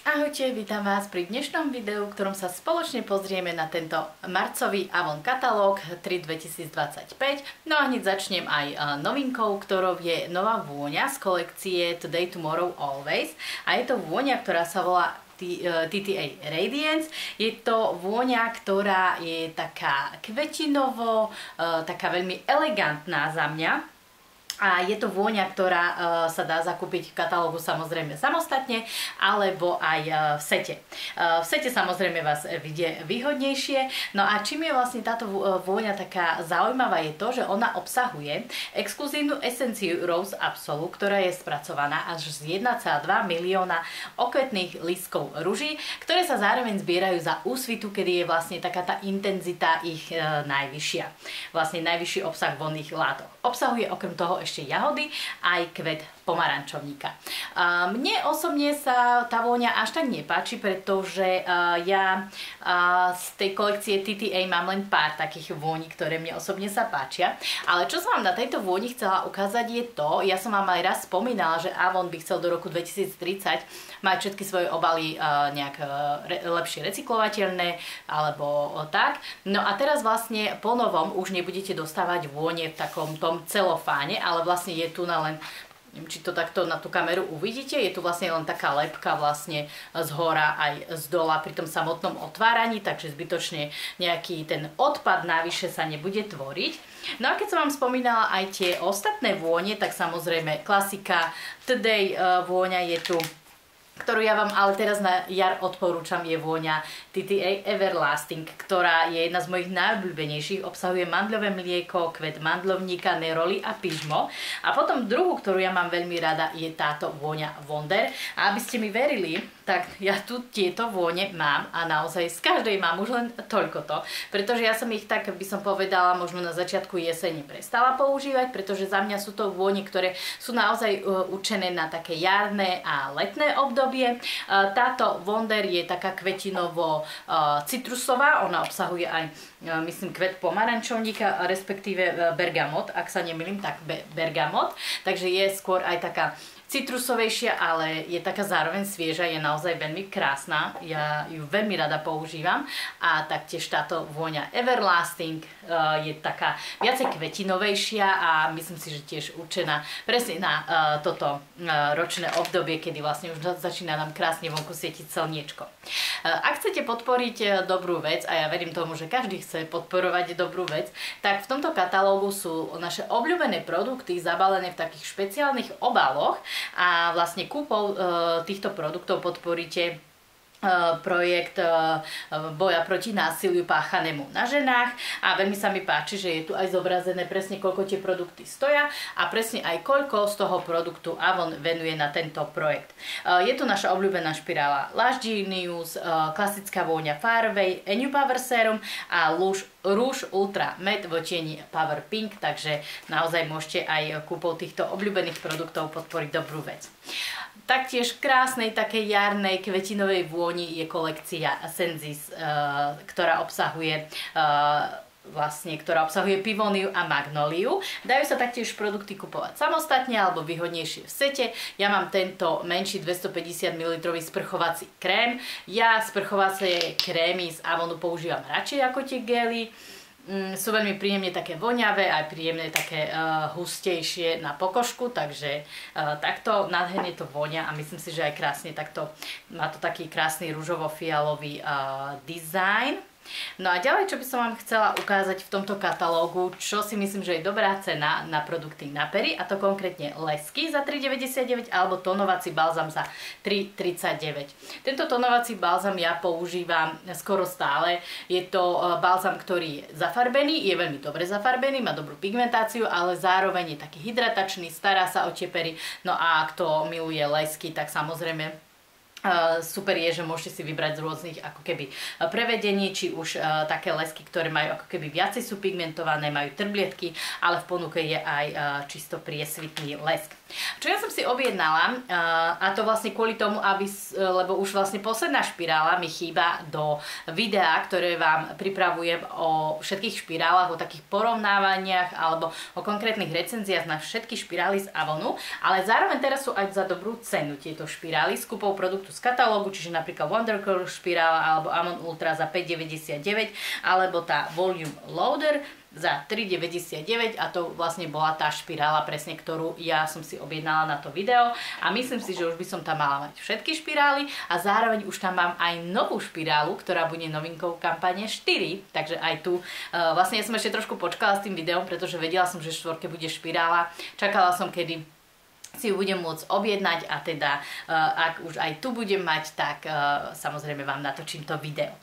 Ahojte, vítam vás pri dnešnom videu, v ktorom sa spoločne pozrieme na tento marcový Avon katalóg 3 2025. No a hneď začnem aj novinkou, ktorou je nová vôňa z kolekcie Today, Tomorrow, Always. A je to vôňa, ktorá sa volá TTA Radiance. Je to vôňa, ktorá je taká kvetinovo, taká veľmi elegantná za mňa. A je to vôňa, ktorá sa dá zakúpiť v katalógu samozrejme samostatne, alebo aj v sete. V sete samozrejme vás vidie výhodnejšie. No a čím je vlastne táto vôňa taká zaujímavá je to, že ona obsahuje exkluzívnu esenciu Rose Absolu, ktorá je spracovaná až z 1,2 milióna okvetných lístkov ruží, ktoré sa zároveň zbierajú za úsvitu, kedy je vlastne taká tá intenzita ich najvyššia. Vlastne najvyšší obsah vonných látok. Obsahuje okrem toho ešte jahody aj kvet pomarančovníka. Mne osobne sa tá vôňa až tak nepáči, pretože ja z tej kolekcie TTA mám len pár takých vôní, ktoré mne osobne sa páčia. Ale čo som vám na tejto vôni chcela ukázať je to, ja som vám aj raz spomínala, že Avon by chcel do roku 2030 mať všetky svoje obaly nejak lepšie recyklovateľné alebo tak. No a teraz vlastne po novom už nebudete dostávať vône v takom tom celofáne, ale vlastne je tu na len, neviem, či to takto na tú kameru uvidíte, je tu vlastne len taká lepka vlastne z hora aj z dola pri tom samotnom otváraní, takže zbytočne nejaký ten odpad navyše sa nebude tvoriť. No a keď som vám spomínala aj tie ostatné vône, tak samozrejme klasika Today vôňa je tu, ktorú ja vám ale teraz na jar odporúčam, je vôňa TTA Everlasting, ktorá je jedna z mojich najobľúbenejších. Obsahuje mandľové mlieko, kvet mandlovníka, neroli a pyžmo. A potom druhú, ktorú ja mám veľmi rada, je táto vôňa Wonder. A aby ste mi verili, tak ja tu tieto vône mám a naozaj z každej mám už len toľkoto. Pretože ja som ich tak, by som povedala, možno na začiatku jesene prestala používať, pretože za mňa sú to vône, ktoré sú naozaj určené na také jarné a letné obdobie. Táto Wonder je taká kvetinovo citrusová, ona obsahuje aj, myslím, kvet pomarančovníka, respektíve bergamot, ak sa nemýlim, tak bergamot, takže je skôr aj taká citrusovejšia, ale je taká zároveň svieža, je naozaj veľmi krásna, ja ju veľmi rada používam a taktiež táto vôňa Everlasting je taká viacej kvetinovejšia a myslím si, že tiež určená presne na toto ročné obdobie, kedy vlastne už začína nám krásne vonku svietiť slniečko. Ak chcete podporiť dobrú vec, a ja verím tomu, že každý chce podporovať dobrú vec, tak v tomto katalógu sú naše obľúbené produkty zabalené v takých špeciálnych obaloch a vlastne kúpou týchto produktov podporíte projekt boja proti násiliu páchanému na ženách a veľmi sa mi páči, že je tu aj zobrazené presne koľko tie produkty stoja a presne aj koľko z toho produktu Avon venuje na tento projekt. Je tu naša obľúbená špirála Lush Genius, klasická vôňa Fairway, New Power Serum a Rouge Ultra Matte v odtieni Power Pink, takže naozaj môžete aj kúpou týchto obľúbených produktov podporiť dobrú vec. Taktiež krásnej takej jarnej kvetinovej vôni je kolekcia Sensis, ktorá obsahuje pivóniu a magnóliu. Dajú sa taktiež produkty kupovať samostatne alebo výhodnejšie v sete. Ja mám tento menší 250 ml sprchovací krém. Ja sprchovacie krémy z Avonu používam radšej ako tie gely. Sú veľmi príjemne také voňavé, aj príjemne také hustejšie na pokožku, takže takto nádherne to voňa a myslím si, že aj krásne takto má to taký krásny ružovo-fialový dizajn. No a ďalej, čo by som vám chcela ukázať v tomto katalógu, čo si myslím, že je dobrá cena na produkty na pery, a to konkrétne lesky za 3,99 alebo tonovací balzam za 3,39. Tento tonovací balzam ja používam skoro stále. Je to balzam, ktorý je zafarbený, je veľmi dobre zafarbený, má dobrú pigmentáciu, ale zároveň je taký hydratačný, stará sa o tie pery. No a kto miluje lesky, tak samozrejme super je, že môžete si vybrať z rôznych ako keby prevedení, či už také lesky, ktoré majú ako keby viacej sú pigmentované, majú trblietky, ale v ponuke je aj čisto priesvitný lesk. Čo ja som si objednala, a to vlastne kvôli tomu, lebo už vlastne posledná špirála mi chýba do videa, ktoré vám pripravujem o všetkých špirálach, o takých porovnávaniach alebo o konkrétnych recenziách na všetky špirály z Avonu, ale zároveň teraz sú aj za dobrú cenu tieto špirály s kúpou produktu produktu z katalógu, čiže napríklad Wonder Curl špirála alebo Amon Ultra za 5,99 alebo tá Volume Loader za 3,99 a to vlastne bola tá špirála presne, ktorú ja som si objednala na to video a myslím si, že už by som tam mala mať všetky špirály a zároveň už tam mám aj novú špirálu, ktorá bude novinkou kampane 4, takže aj tu vlastne ja som ešte trošku počkala s tým videom, pretože vedela som, že v 4 bude špirála, čakala som, kedy si ju budem môcť objednať a teda ak už aj tu budem mať, tak samozrejme vám natočím to video.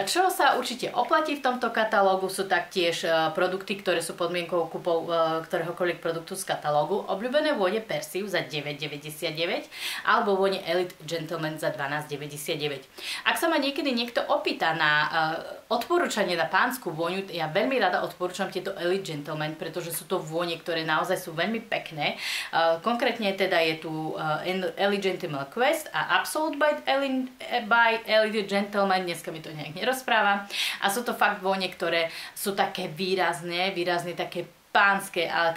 Čo sa určite oplatí v tomto katalógu sú taktiež produkty, ktoré sú podmienkou kúpov ktoréhokoľvek produktu z katalógu. Obľúbené vône Persiu za 9,99 alebo vône Elite Gentleman za 12,99. Ak sa ma niekedy niekto opýta na odporúčanie na pánsku vôňu, ja veľmi rada odporúčam tieto Elite Gentleman, pretože sú to vône, ktoré naozaj sú veľmi pekné. Konkrétne teda je tu Elite Gentleman Quest a Absolute by Elite Gentleman, dneska mi to nejak nerozpráva. A sú to fakt vône, ktoré sú také výrazné také pánske, ale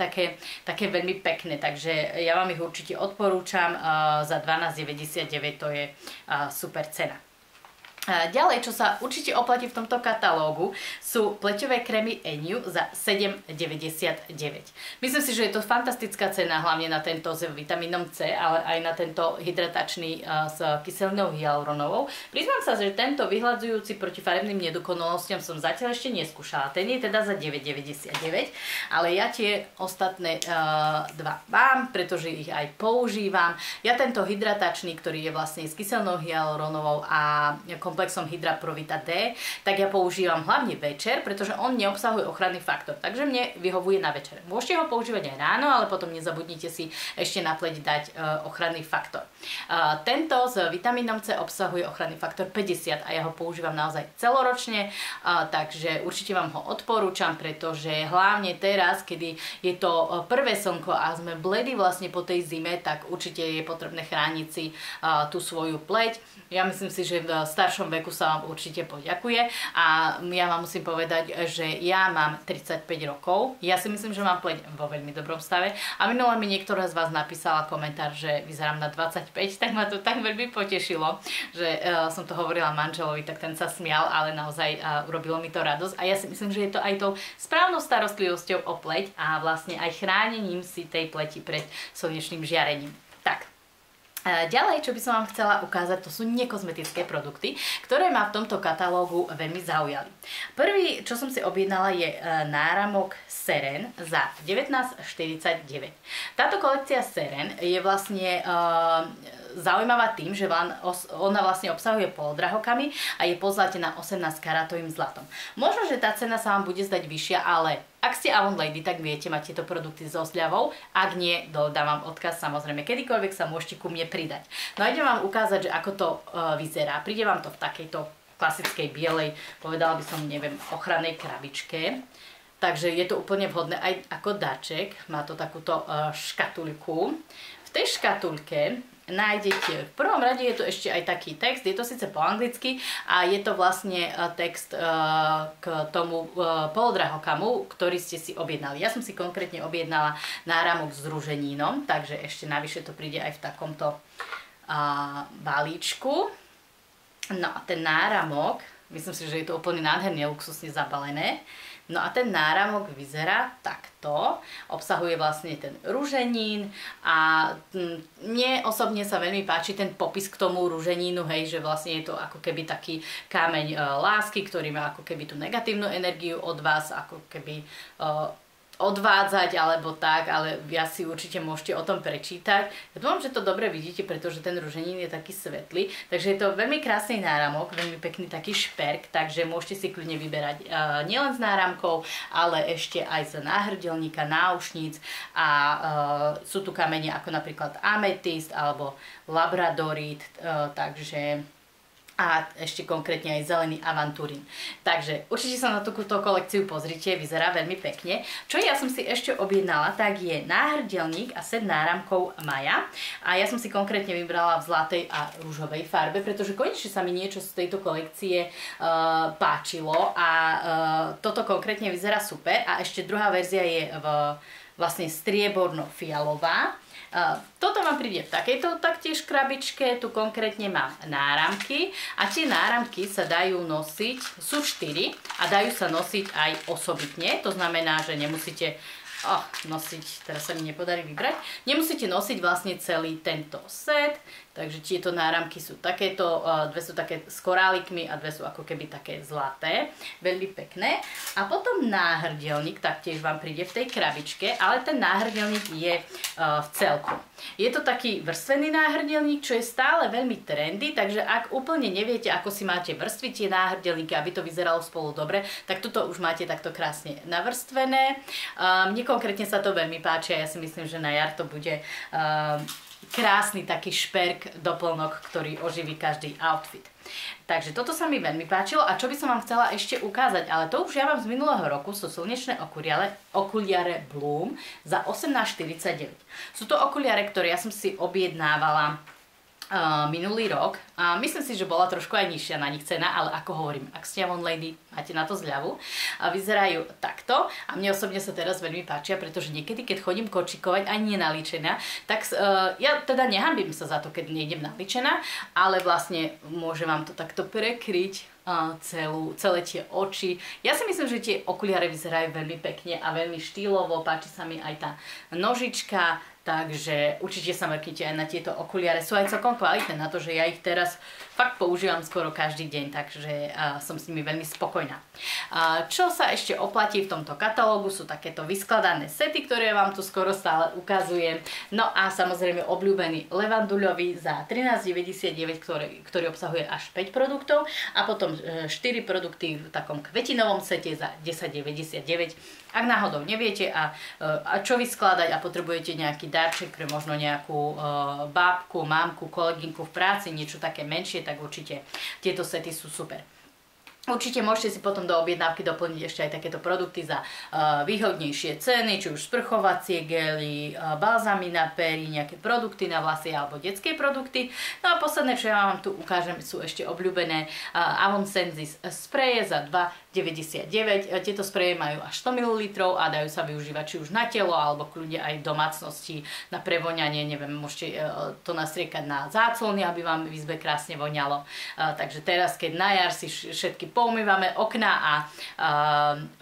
také veľmi pekné, takže ja vám ich určite odporúčam, za 12,99 to je super cena. Ďalej, čo sa určite oplatí v tomto katalógu, sú pleťové krémy Eniu za 7,99. Myslím si, že je to fantastická cena, hlavne na tento s vitamínom C, ale aj na tento hydratačný s kyselinou hyaluronovou. Priznám sa, že tento vyhľadzujúci proti farebným nedokonalostiam som zatiaľ ešte neskúšala. Ten je teda za 9,99, ale ja tie ostatné dva mám, pretože ich aj používam. Ja tento hydratačný, ktorý je vlastne s kyselinou hyaluronovou a komplexom Hydra Pro Vita D, tak ja používam hlavne večer, pretože on neobsahuje ochranný faktor, takže mne vyhovuje na večer. Môžete ho používať aj ráno, ale potom nezabudnite si ešte na pleť dať ochranný faktor. Tento s vitamínom C obsahuje ochranný faktor 50 a ja ho používam naozaj celoročne, takže určite vám ho odporúčam, pretože hlavne teraz, kedy je to prvé slnko a sme bledí vlastne po tej zime, tak určite je potrebné chrániť si tú svoju pleť. Ja myslím si, že v staršom veku sa vám určite poďakuje a ja vám musím povedať, že ja mám 35 rokov. Ja si myslím, že mám pleť vo veľmi dobrom stave a minule mi niektorá z vás napísala komentár, že vyzerám na 25, tak ma to tak veľmi potešilo, že som to hovorila manželovi, tak ten sa smial, ale naozaj urobilo mi to radosť a ja si myslím, že je to aj tou správnou starostlivosťou o pleť a vlastne aj chránením si tej pleti pred slnečným žiarením. Tak. Ďalej, čo by som vám chcela ukázať, to sú nekozmetické produkty, ktoré ma v tomto katalógu veľmi zaujali. Prvý, čo som si objednala, je náramok Seren za 19,49. Táto kolekcia Seren je vlastne zaujímavá tým, že ona vlastne obsahuje polodrahokamy a je pozlatená 18 karátovým zlatom. Možno, že tá cena sa vám bude zdať vyššia, ale ak ste Avon Lady, tak viete mať tieto produkty so zľavou. Ak nie, dodávam odkaz, samozrejme, kedykoľvek sa môžete ku mne pridať. No a idem vám ukázať, že ako to vyzerá. Príde vám to v takejto klasickej bielej, povedala by som, neviem, ochrannej krabičke. Takže je to úplne vhodné aj ako darček. Má to takúto škatulku. V tej škatulke nájdete, v prvom rade je to ešte aj taký text, je to síce po anglicky a je to vlastne text k tomu polodrahokamu, ktorý ste si objednali. Ja som si konkrétne objednala náramok s ruženínom, takže ešte navyše to príde aj v takomto balíčku. No a ten náramok, myslím si, že je to úplne nádherne luxusne zabalené. No a ten náramok vyzerá takto, obsahuje vlastne ten ruženín a mne osobne sa veľmi páči ten popis k tomu ruženínu, hej, že vlastne je to ako keby taký kameň lásky, ktorý má ako keby tú negatívnu energiu od vás, ako keby odvádzať alebo tak, ale ja si určite môžete o tom prečítať. Ja dúfam, že to dobre vidíte, pretože ten ruženín je taký svetlý, takže je to veľmi krásny náramok, veľmi pekný taký šperk, takže môžete si kľudne vyberať nielen z náramkov, ale ešte aj z náhrdelníka, náušníc a sú tu kamene ako napríklad ametist alebo labradorit, takže a ešte konkrétne aj zelený avanturín. Takže určite sa na túto kolekciu pozrite, vyzerá veľmi pekne. Čo ja som si ešte objednala, tak je náhrdelník a set náramkov Maja. A ja som si konkrétne vybrala v zlatej a ružovej farbe, pretože konečne sa mi niečo z tejto kolekcie páčilo a toto konkrétne vyzerá super. A ešte druhá verzia je vlastne strieborno-fialová. Toto vám príde v takejto taktiež krabičke, tu konkrétne mám náramky a tie náramky sa dajú nosiť, sú 4 a dajú sa nosiť aj osobitne, to znamená, že nemusíte nosiť, teraz sa mi nepodarí vybrať, nemusíte nosiť vlastne celý tento set, takže tieto náramky sú takéto, dve sú také s korálikmi a dve sú ako keby také zlaté, veľmi pekné. A potom náhrdelník, taktiež vám príde v tej krabičke, ale ten náhrdelník je v celku. Je to taký vrstvený náhrdelník, čo je stále veľmi trendy, takže ak úplne neviete, ako si máte vrstviť tie náhrdelníky, aby to vyzeralo spolu dobre, tak toto už máte takto krásne navrstvené. Mne konkrétne sa to veľmi páči a ja si myslím, že na jar to bude krásny taký šperk, doplnok, ktorý oživí každý outfit. Takže toto sa mi veľmi páčilo a čo by som vám chcela ešte ukázať, ale to už ja vám z minulého roku, sú slnečné okuliare Bloom za 18,49. Sú to okuliare, ktoré ja som si objednávala minulý rok a myslím si, že bola trošku aj nižšia na nich cena, ale ako hovorím, ak ste Avon Lady, máte na to zľavu a vyzerajú takto a mne osobne sa teraz veľmi páčia, pretože niekedy, keď chodím kočikovať aj nenaličená, tak ja teda nehanbím sa za to, keď nejdem naličená, ale vlastne môže vám to takto prekryť celé tie oči. Ja si myslím, že tie okuliare vyzerajú veľmi pekne a veľmi štýlovo, páči sa mi aj tá nožička, takže určite sa mrknite aj na tieto okuliare. Sú aj celkom kvalitné na to, že ja ich teraz fakt používam skoro každý deň, takže som s nimi veľmi spokojná. Čo sa ešte oplatí v tomto katalógu sú takéto vyskladané sety, ktoré vám tu skoro stále ukazujem. No a samozrejme obľúbený levanduľový za 13,99, ktorý obsahuje až 5 produktov a potom 4 produkty v takom kvetinovom sete za 10,99. Ak náhodou neviete a čo vyskladať a potrebujete nejaký darček pre možno nejakú bábku, mámku, kolegynku v práci, niečo také menšie, tak určite tieto sety sú super. Určite môžete si potom do objednávky doplniť ešte aj takéto produkty za výhodnejšie ceny, či už sprchovacie gely, balzamy na pery, nejaké produkty na vlasy alebo detské produkty. No a posledné, čo ja vám tu ukážem, sú ešte obľúbené Avon Sensis spreje za 2,99. Tieto spreje majú až 100 ml a dajú sa využívať či už na telo alebo kľudne aj v domácnosti na prevoňanie, neviem, môžete to nastriekať na záclony, aby vám v izbe krásne voňalo. Takže teraz, keď na jar si všetky poumývame okná a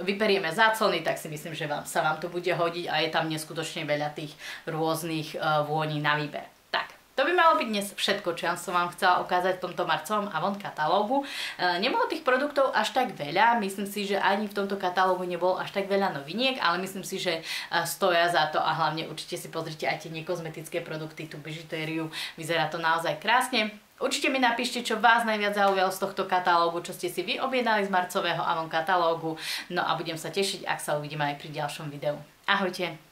vyperieme záclony, tak si myslím, že sa vám to bude hodiť a je tam neskutočne veľa tých rôznych vôní na výber. Tak, to by malo byť dnes všetko, čo ja som vám chcela ukázať v tomto marcovom Avon katalógu. Nebolo tých produktov až tak veľa, myslím si, že ani v tomto katalógu nebolo až tak veľa noviniek, ale myslím si, že stoja za to a hlavne určite si pozrite aj tie nekozmetické produkty, tú bižutériu, vyzerá to naozaj krásne. Určite mi napíšte, čo vás najviac zaujalo z tohto katalógu, čo ste si vy objednali z marcového Avon katalógu. No a budem sa tešiť, ak sa uvidíme aj pri ďalšom videu. Ahojte!